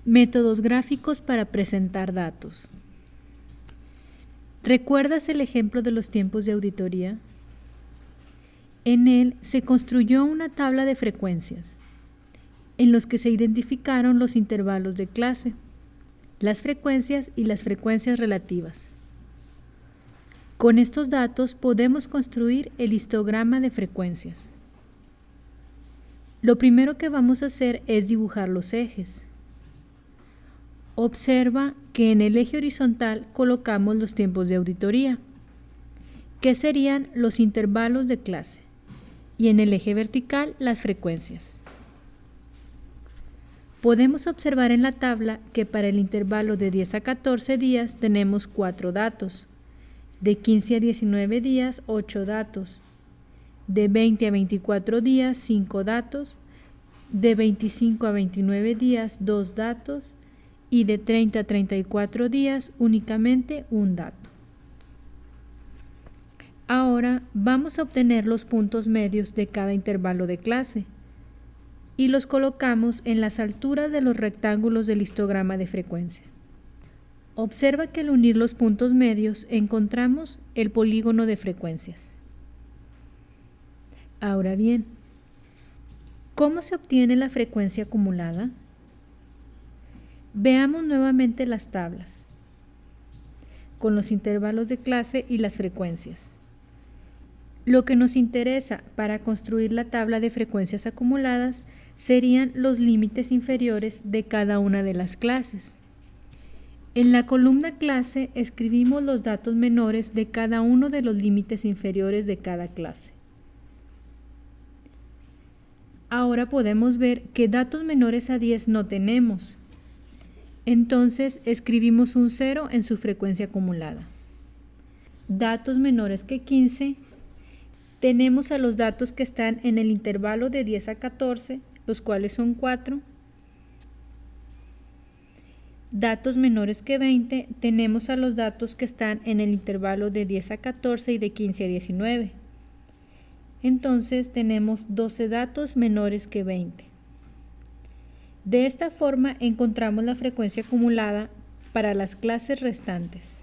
Métodos gráficos para presentar datos. ¿Recuerdas el ejemplo de los tiempos de auditoría? En él se construyó una tabla de frecuencias, en los que se identificaron los intervalos de clase, las frecuencias y las frecuencias relativas. Con estos datos podemos construir el histograma de frecuencias. Lo primero que vamos a hacer es dibujar los ejes. Observa que en el eje horizontal colocamos los tiempos de auditoría, que serían los intervalos de clase, y en el eje vertical las frecuencias. Podemos observar en la tabla que para el intervalo de 10 a 14 días tenemos 4 datos, de 15 a 19 días 8 datos, de 20 a 24 días 5 datos, de 25 a 29 días 2 datos, y de 30 a 34 días únicamente un dato. Ahora vamos a obtener los puntos medios de cada intervalo de clase y los colocamos en las alturas de los rectángulos del histograma de frecuencia. Observa que al unir los puntos medios encontramos el polígono de frecuencias. Ahora bien, ¿cómo se obtiene la frecuencia acumulada? Veamos nuevamente las tablas, con los intervalos de clase y las frecuencias. Lo que nos interesa para construir la tabla de frecuencias acumuladas serían los límites inferiores de cada una de las clases. En la columna clase escribimos los datos menores de cada uno de los límites inferiores de cada clase. Ahora podemos ver que datos menores a 10 no tenemos. Entonces escribimos un 0 en su frecuencia acumulada. Datos menores que 15, tenemos a los datos que están en el intervalo de 10 a 14, los cuales son 4. Datos menores que 20, tenemos a los datos que están en el intervalo de 10 a 14 y de 15 a 19. Entonces tenemos 12 datos menores que 20. De esta forma encontramos la frecuencia acumulada para las clases restantes.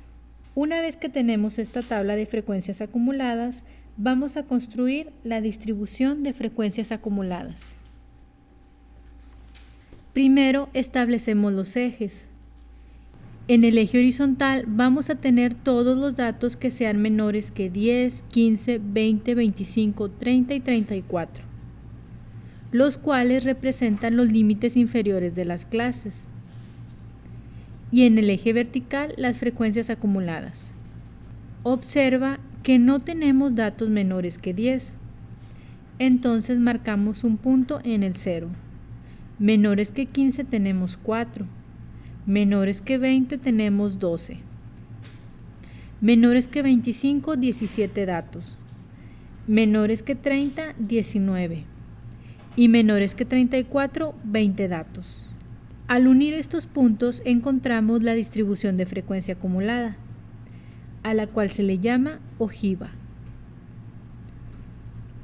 Una vez que tenemos esta tabla de frecuencias acumuladas, vamos a construir la distribución de frecuencias acumuladas. Primero establecemos los ejes. En el eje horizontal vamos a tener todos los datos que sean menores que 10, 15, 20, 25, 30 y 34. Los cuales representan los límites inferiores de las clases, y en el eje vertical las frecuencias acumuladas. Observa que no tenemos datos menores que 10, entonces marcamos un punto en el 0. Menores que 15 tenemos 4, menores que 20 tenemos 12, menores que 25 17 datos, menores que 30 19. Y menores que 34, 20 datos. Al unir estos puntos encontramos la distribución de frecuencia acumulada, a la cual se le llama ojiva.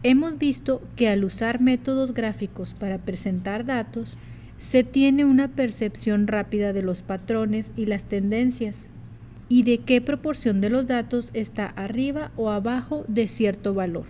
Hemos visto que al usar métodos gráficos para presentar datos, se tiene una percepción rápida de los patrones y las tendencias, y de qué proporción de los datos está arriba o abajo de cierto valor.